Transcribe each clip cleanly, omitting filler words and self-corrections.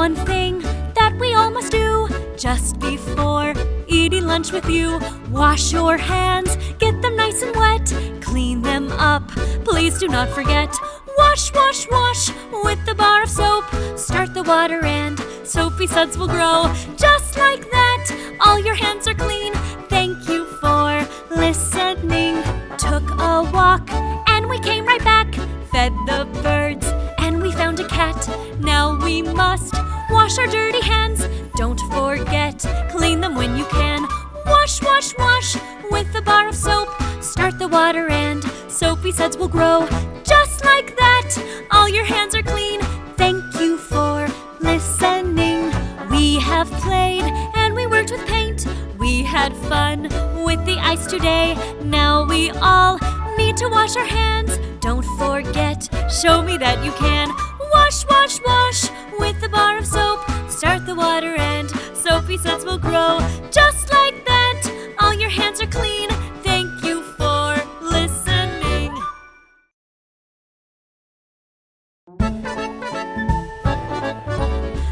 one thing that we all must do just before eating lunch with you. Wash your hands, get them nice and wet, clean them up, please do not forget. Wash, wash, wash with the bar of soap. Start the water and soapy suds will grow. Just like that, all your hands are clean. Thank you for listening. Took a walk and we came right back. Fed the birds and we found a cat. Now we must wash our dirty hands. Don't forget, clean them when you can. Wash, wash, wash with the bar of soap. Start the water and soapy suds will grow. Just like that, all your hands are clean. Thank you for listening. We have played and we worked with paint. We had fun with the ice today. Now we all need to wash our hands. Don't forget, show me that you can. Wash, wash, wash with the bar of soap. Start the water and soapy suds will grow. Just like that, all your hands are clean. Thank you for listening.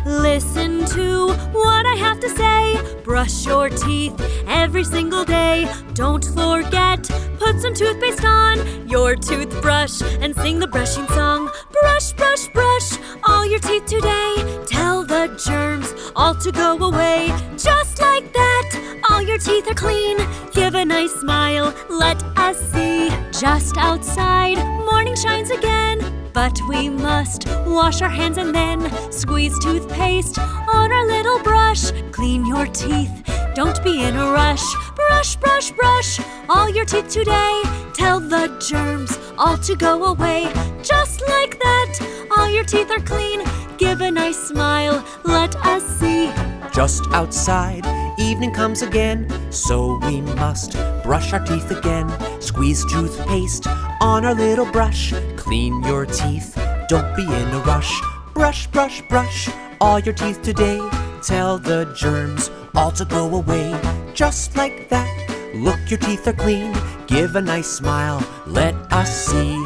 Listen to what I have to say. Brush your teeth every single day. Don't forget, put some toothpaste on your toothbrush and sing the brushing song. Brush, brush, brush all your teeth today. Tell the germs all to go away. Just like that, all your teeth are clean. Give a nice smile, let us see. Just outside, morning shines again. But we must wash our hands and then squeeze toothpaste on our little brush. Clean your teeth, don't be in a rush. Brush, brush, brush all your teeth today. Tell the germs all to go away. Just like that, all your teeth are clean. Give a nice smile, let us see. Just outside, evening comes again, so we must brush our teeth again. Squeeze toothpaste on our little brush. Clean your teeth, don't be in a rush. Brush, brush, brush all your teeth today. Tell the germs all to go away. Just like that, look, your teeth are clean. Give a nice smile, let us see.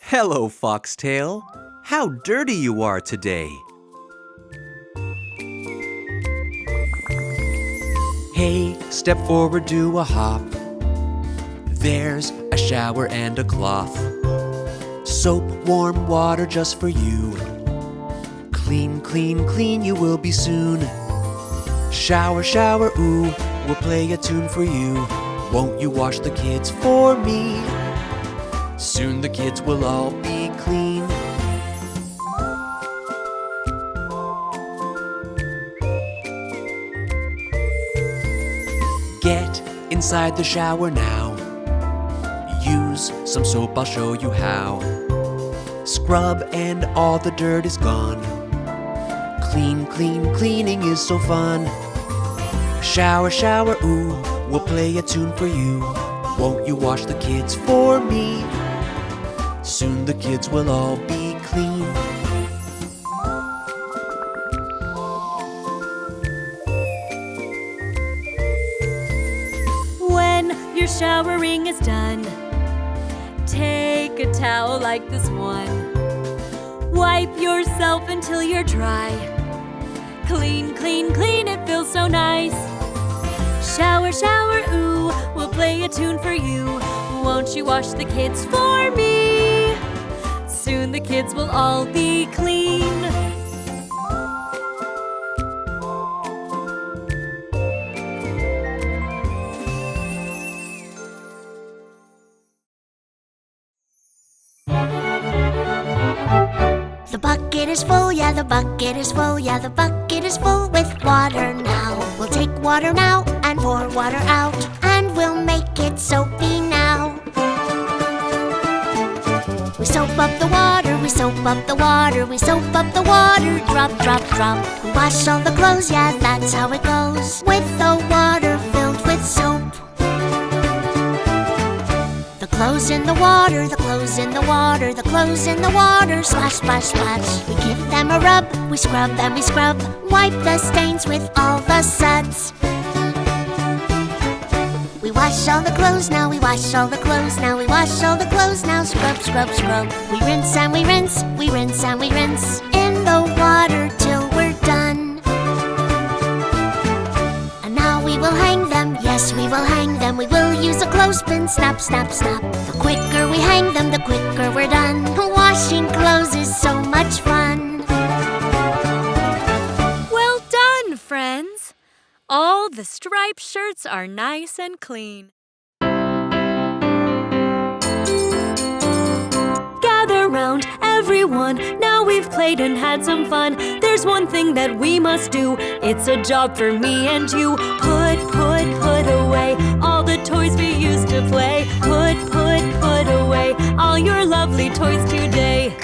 Hello, Foxtail. How dirty you are today. Hey, step forward, do a hop. There's a shower and a cloth. Soap, warm water just for you. Clean, clean, clean you will be soon. Shower, shower, ooh, we'll play a tune for you. Won't you wash the kids for me? Soon the kids will all be clean. Get inside the shower now. Use some soap, I'll show you how. Scrub and all the dirt is gone. Clean, clean, cleaning is so fun. Shower, shower, ooh, we'll play a tune for you. Won't you wash the kids for me? Soon the kids will all be clean. When your showering is done, take a towel like this one. Wipe yourself until you're dry. Clean, clean, clean, it feels so nice. Shower, shower, ooh, we'll play a tune for you. Won't you wash the kids for me? Soon the kids will all be clean. The bucket is full, yeah, the bucket is full, yeah, the bucket is full with water now. We'll take water now and pour water out, and we'll make it soapy now. We soap up the water, we soap up the water, we soap up the water, drop, drop, drop. We wash all the clothes, yeah, that's how it goes, with the water filled with soap. The clothes in the water, the clothes in the water, the clothes in the water, splash, splash, splash. We give them a rub, we scrub and we scrub, wipe the stains with all the suds. We wash all the clothes now, we wash all the clothes now, we wash all the clothes now, scrub, scrub, scrub. We rinse and we rinse, we rinse and we rinse in the water till we're done. And now we will hang them, yes, we will hang them. We will use a clothespin, snap, snap, snap. The quicker we hang them, the quicker we're done. Washing clothes is so much fun. Well done, friends! All the striped shirts are nice and clean. Gather round, everyone. Now we've played and had some fun. There's one thing that we must do. It's a job for me and you. Put away all the toys we used to play. Put away all your lovely toys today.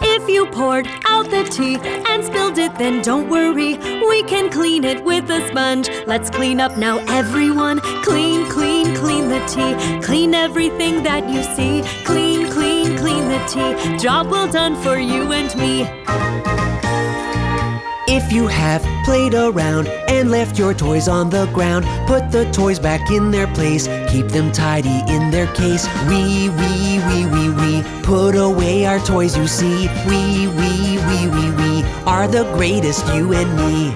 If you poured out the tea and spilled it, then don't worry. We can clean it with a sponge. Let's clean up now, everyone. Clean, clean, clean the tea. Clean everything that you see. Clean, clean, clean the tea. Job well done for you and me. If you have played around and left your toys on the ground, put the toys back in their place. Keep them tidy in their case. We put away our toys, you see. We are the greatest, you and me.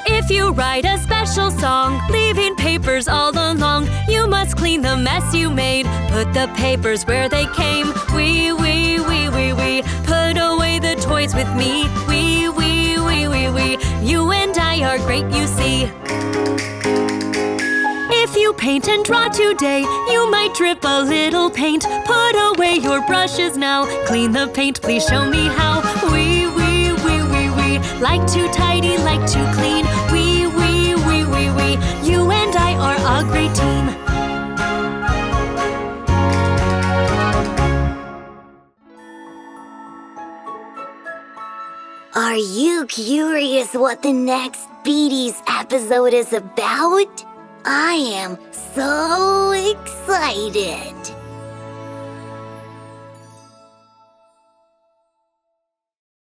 If you write a special song, leaving papers all along, you must clean the mess you made. Put the papers where they came. We put away the toys with me. We you and I are great, you see. If you paint and draw today, you might drip a little paint. Put away your brushes now. Clean the paint, please show me how. We like to tidy, like to clean. We you and I are a great team. Are you curious what the next Beadies episode is about? I am so excited.